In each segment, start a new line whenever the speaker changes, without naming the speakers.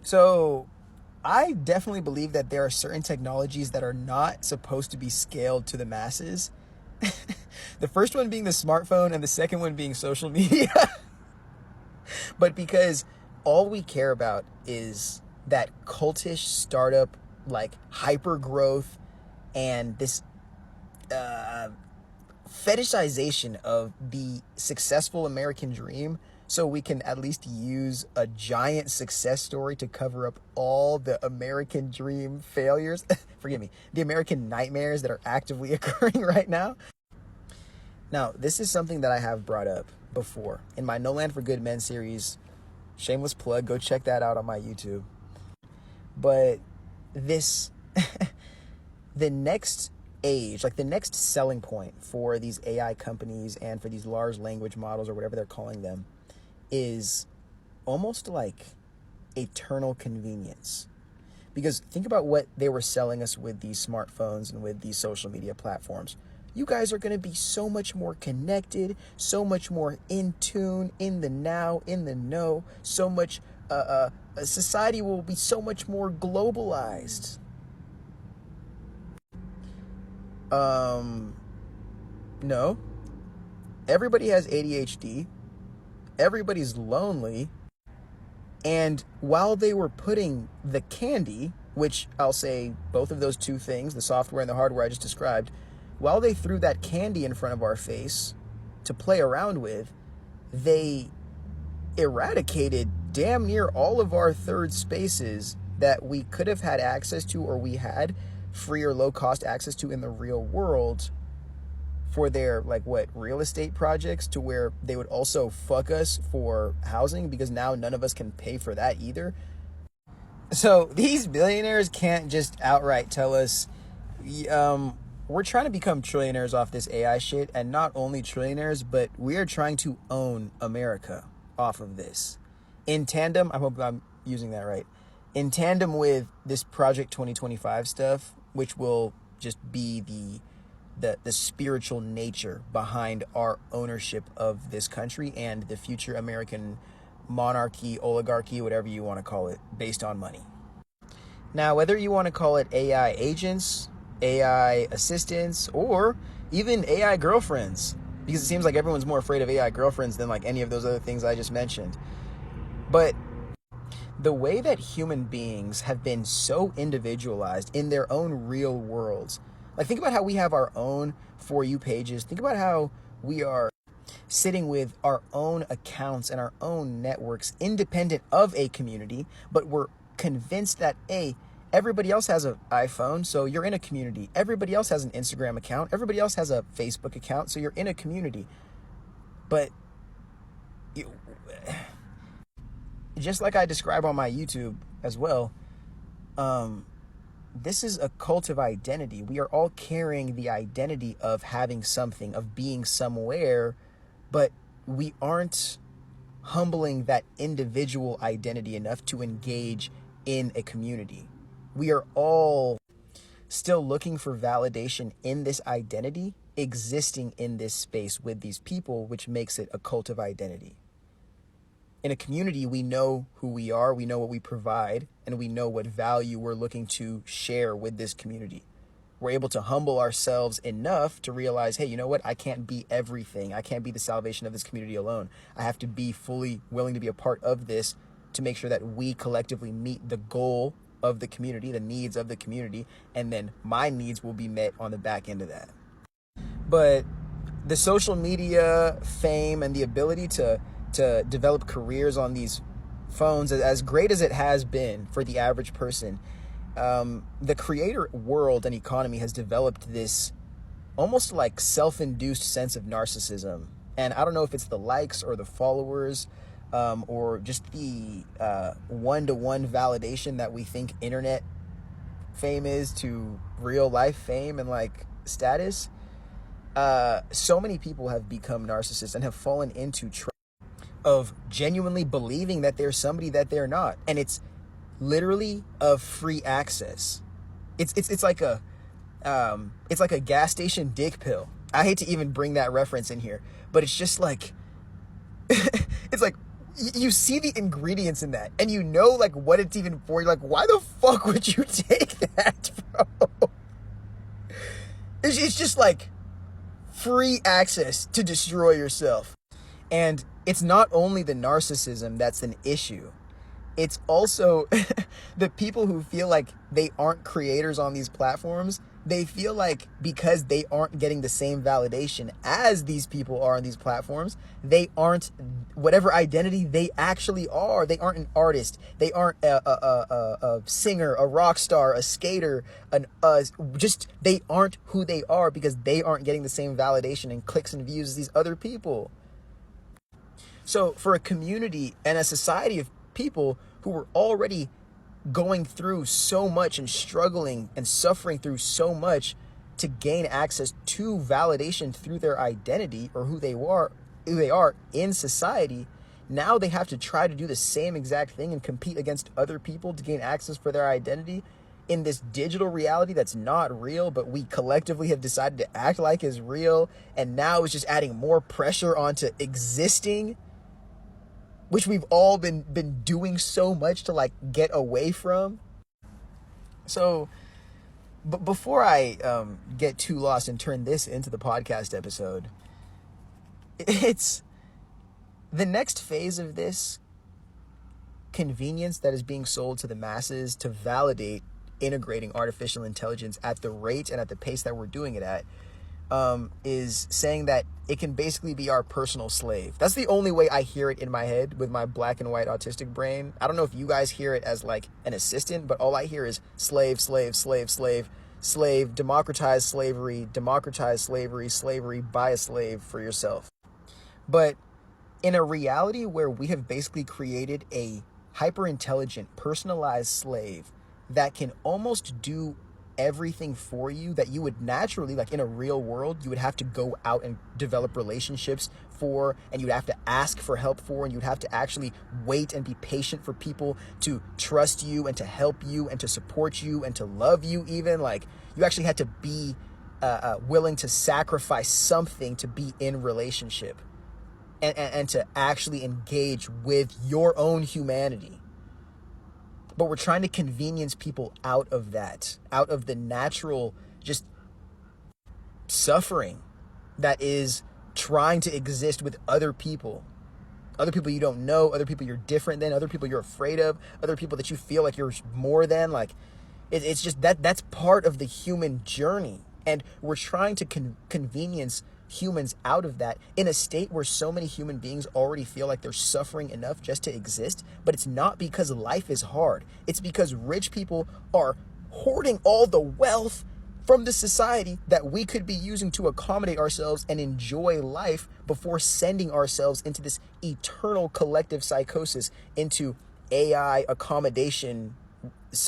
So I definitely believe that there are certain technologies that are not supposed to be scaled to the masses. The first one being the smartphone and the second one being social media. But because all we care about is that cultish startup, like hyper growth and this uh, fetishization of the successful American dream, so we can at least use a giant success story to cover up all the American dream failures. Forgive me, the American nightmares that are actively occurring right now. Now, this is something that I have brought up before in my No Land for Good Men series. Shameless plug, go check that out on my YouTube. But this, the next age, like the next selling point for these AI companies and for these large language models or whatever they're calling them, is almost like eternal convenience. Because think about what they were selling us with these smartphones and with these social media platforms. You guys are going to be so much more connected, so much more in tune, in the now, in the know, so much, society will be so much more globalized. No. Everybody has ADHD. Everybody's lonely. And while they were putting the candy, which I'll say both of those two things, the software and the hardware I just described, while they threw that candy in front of our face to play around with, they eradicated damn near all of our third spaces that we could have had access to, or we had free or low cost access to in the real world, for their real estate projects, to where they would also fuck us for housing, because now none of us can pay for that either. So these billionaires can't just outright tell us, we're trying to become trillionaires off this AI shit, and not only trillionaires, but we are trying to own America off of this. In tandem, I hope I'm using that right, in tandem with this Project 2025 stuff, which will just be the spiritual nature behind our ownership of this country and the future American monarchy, oligarchy, whatever you want to call it, based on money. Now, whether you want to call it AI agents, AI assistants, or even AI girlfriends, because it seems like everyone's more afraid of AI girlfriends than like any of those other things I just mentioned. But the way that human beings have been so individualized in their own real worlds, like think about how we have our own For You pages. Think about how we are sitting with our own accounts and our own networks independent of a community, but we're convinced that everybody else has an iPhone, so you're in a community. Everybody else has an Instagram account. Everybody else has a Facebook account, so you're in a community. But just like I describe on my YouTube as well, this is a cult of identity. We are all carrying the identity of having something, of being somewhere, but we aren't humbling that individual identity enough to engage in a community. We are all still looking for validation in this identity, existing in this space with these people, which makes it a cult of identity. In a community, we know who we are, we know what we provide, and we know what value we're looking to share with this community. We're able to humble ourselves enough to realize, hey, you know what? I can't be everything. I can't be the salvation of this community alone. I have to be fully willing to be a part of this to make sure that we collectively meet the goal of the community, the needs of the community, and then my needs will be met on the back end of that. But the social media fame and the ability to develop careers on these phones, as great as it has been for the average person, the creator world and economy has developed this almost like self-induced sense of narcissism. And I don't know if it's the likes or the followers, or just the one-to-one validation that we think internet fame is to real life fame and like status. So many people have become narcissists and have fallen into of genuinely believing that they're somebody that they're not, and it's literally of free access. It's like a gas station dick pill. I hate to even bring that reference in here, but it's just like it's like you see the ingredients in that, and you know, like, what it's even for. You're like, why the fuck would you take that, bro? It's just like free access to destroy yourself. And it's not only the narcissism that's an issue. It's also the people who feel like they aren't creators on these platforms. They feel like because they aren't getting the same validation as these people are on these platforms, they aren't whatever identity they actually are. They aren't an artist. They aren't a singer, a rock star, a skater, they aren't who they are because they aren't getting the same validation and clicks and views as these other people. So for a community and a society of people who were already going through so much and struggling and suffering through so much to gain access to validation through their identity or who they are in society, now they have to try to do the same exact thing and compete against other people to gain access for their identity in this digital reality that's not real, but we collectively have decided to act like is real, and now it's just adding more pressure onto existing, which we've all been doing so much to like get away from. So, but before I get too lost and turn this into the podcast episode, it's the next phase of this convenience that is being sold to the masses to validate integrating artificial intelligence at the rate and at the pace that we're doing it at. Is saying that it can basically be our personal slave. That's the only way I hear it in my head with my black and white autistic brain. I don't know if you guys hear it as like an assistant, but all I hear is slave, slave, slave, slave, slave, democratize slavery, slavery, buy a slave for yourself. But in a reality where we have basically created a hyper-intelligent, personalized slave that can almost do everything for you that you would naturally, like in a real world, you would have to go out and develop relationships for, and you'd have to ask for help for, and you'd have to actually wait and be patient for people to trust you and to help you and to support you and to love you even. Like, you actually had to be willing to sacrifice something to be in relationship and to actually engage with your own humanity. But we're trying to convenience people out of that, out of the natural just suffering that is trying to exist with other people you don't know, other people you're different than, other people you're afraid of, other people that you feel like you're more than. Like, it's just that's part of the human journey. And we're trying to convenience humans out of that in a state where so many human beings already feel like they're suffering enough just to exist. But it's not because life is hard. It's because rich people are hoarding all the wealth from the society that we could be using to accommodate ourselves and enjoy life before sending ourselves into this eternal collective psychosis into AI accommodation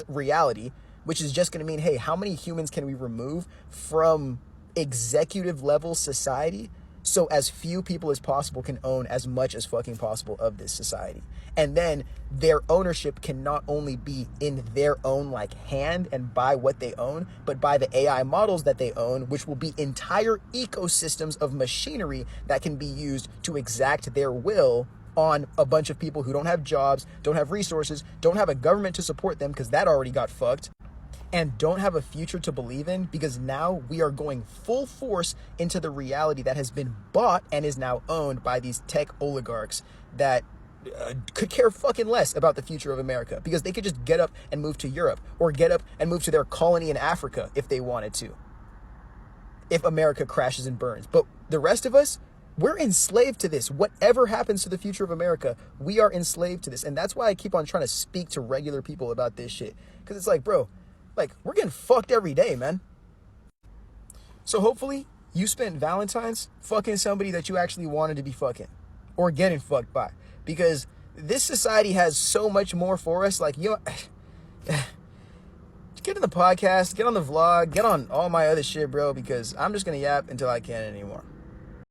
reality, which is just going to mean, hey, how many humans can we remove from executive level society so as few people as possible can own as much as fucking possible of this society? And then their ownership can not only be in their own like hand and by what they own, but by the AI models that they own, which will be entire ecosystems of machinery that can be used to exact their will on a bunch of people who don't have jobs, don't have resources, don't have a government to support them because that already got fucked, and don't have a future to believe in, because now we are going full force into the reality that has been bought and is now owned by these tech oligarchs that could care fucking less about the future of America, because they could just get up and move to Europe or get up and move to their colony in Africa if they wanted to, if America crashes and burns. But the rest of us, we're enslaved to this. Whatever happens to the future of America, we are enslaved to this. And that's why I keep on trying to speak to regular people about this shit, because it's like, bro, like, we're getting fucked every day, man. So hopefully you spent Valentine's fucking somebody that you actually wanted to be fucking or getting fucked by, because this society has so much more for us. Like, you know, get on the podcast, get on the vlog, get on all my other shit, bro, because I'm just going to yap until I can't anymore.